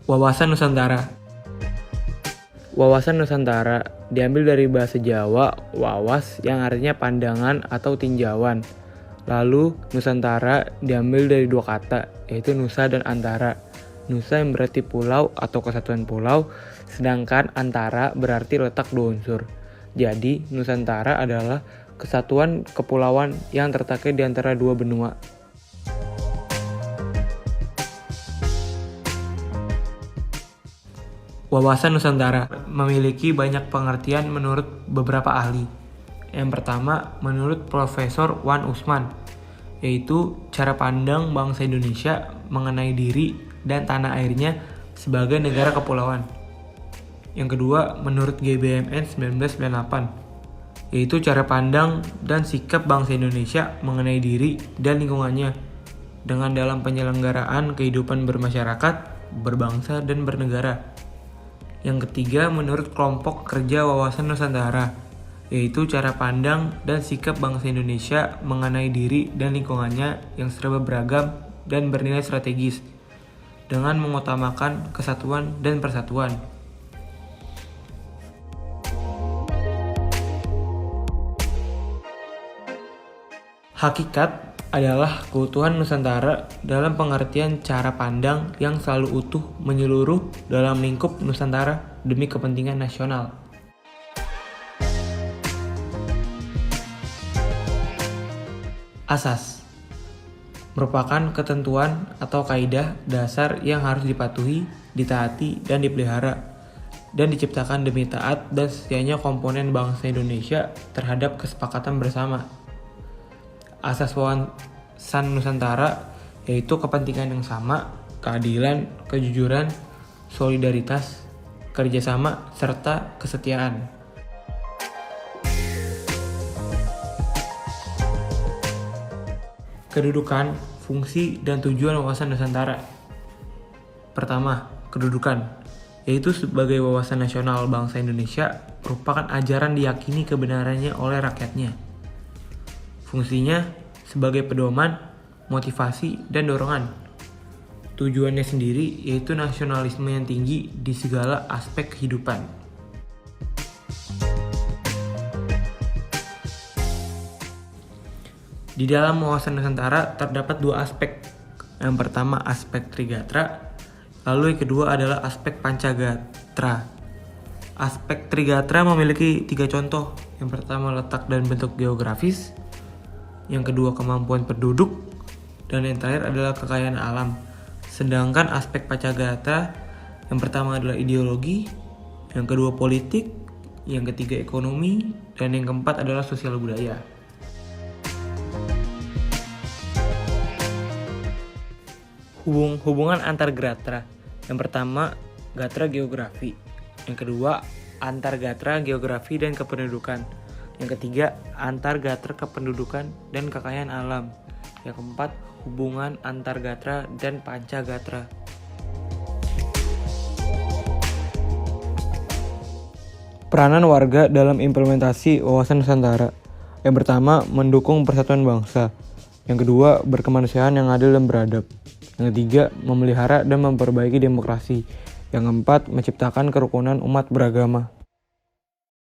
Wawasan Nusantara. Wawasan Nusantara diambil dari bahasa Jawa wawas yang artinya pandangan atau tinjauan. Lalu Nusantara diambil dari dua kata, yaitu Nusa dan Antara. Nusa yang berarti pulau atau kesatuan pulau, sedangkan Antara berarti letak dua unsur. Jadi Nusantara adalah kesatuan kepulauan yang terletak di antara dua benua. Wawasan Nusantara memiliki banyak pengertian menurut beberapa ahli. Yang pertama, menurut Profesor Wan Usman, yaitu cara pandang bangsa Indonesia mengenai diri dan tanah airnya sebagai negara kepulauan. Yang kedua, menurut GBMN 1998, yaitu cara pandang dan sikap bangsa Indonesia mengenai diri dan lingkungannya dengan dalam penyelenggaraan kehidupan bermasyarakat, berbangsa, dan bernegara. Yang ketiga, menurut kelompok kerja Wawasan Nusantara, yaitu cara pandang dan sikap bangsa Indonesia mengenai diri dan lingkungannya yang serba beragam dan bernilai strategis, dengan mengutamakan kesatuan dan persatuan. Hakikat adalah keutuhan Nusantara dalam pengertian cara pandang yang selalu utuh menyeluruh dalam lingkup Nusantara demi kepentingan nasional. Asas merupakan ketentuan atau kaidah dasar yang harus dipatuhi, ditaati, dan dipelihara, dan diciptakan demi taat dan setianya komponen bangsa Indonesia terhadap kesepakatan bersama. Asas wawasan Nusantara yaitu kepentingan yang sama, keadilan, kejujuran, solidaritas, kerjasama, serta kesetiaan. Kedudukan, fungsi, dan tujuan wawasan Nusantara. Pertama, kedudukan, yaitu sebagai wawasan nasional bangsa Indonesia merupakan ajaran diyakini kebenarannya oleh rakyatnya. Fungsinya sebagai pedoman, motivasi, dan dorongan. Tujuannya sendiri yaitu nasionalisme yang tinggi di segala aspek kehidupan. Di dalam wawasan Nusantara terdapat dua aspek. Yang pertama aspek Trigatra, lalu yang kedua adalah aspek Pancagatra. Aspek Trigatra memiliki 3 contoh. Yang pertama letak dan bentuk geografis, yang kedua kemampuan penduduk, dan yang terakhir adalah kekayaan alam. Sedangkan aspek Pancagatra yang pertama adalah ideologi, yang kedua politik, yang ketiga ekonomi, dan yang keempat adalah sosial budaya. Hubungan antar gatra. Yang pertama gatra geografi, yang kedua antar gatra geografi dan kependudukan, yang ketiga, antar gatra kependudukan dan kekayaan alam. Yang keempat, hubungan antar gatra dan pancagatra. Peranan warga dalam implementasi wawasan Nusantara. Yang pertama, mendukung persatuan bangsa. Yang kedua, berkemanusiaan yang adil dan beradab. Yang ketiga, memelihara dan memperbaiki demokrasi. Yang keempat, menciptakan kerukunan umat beragama.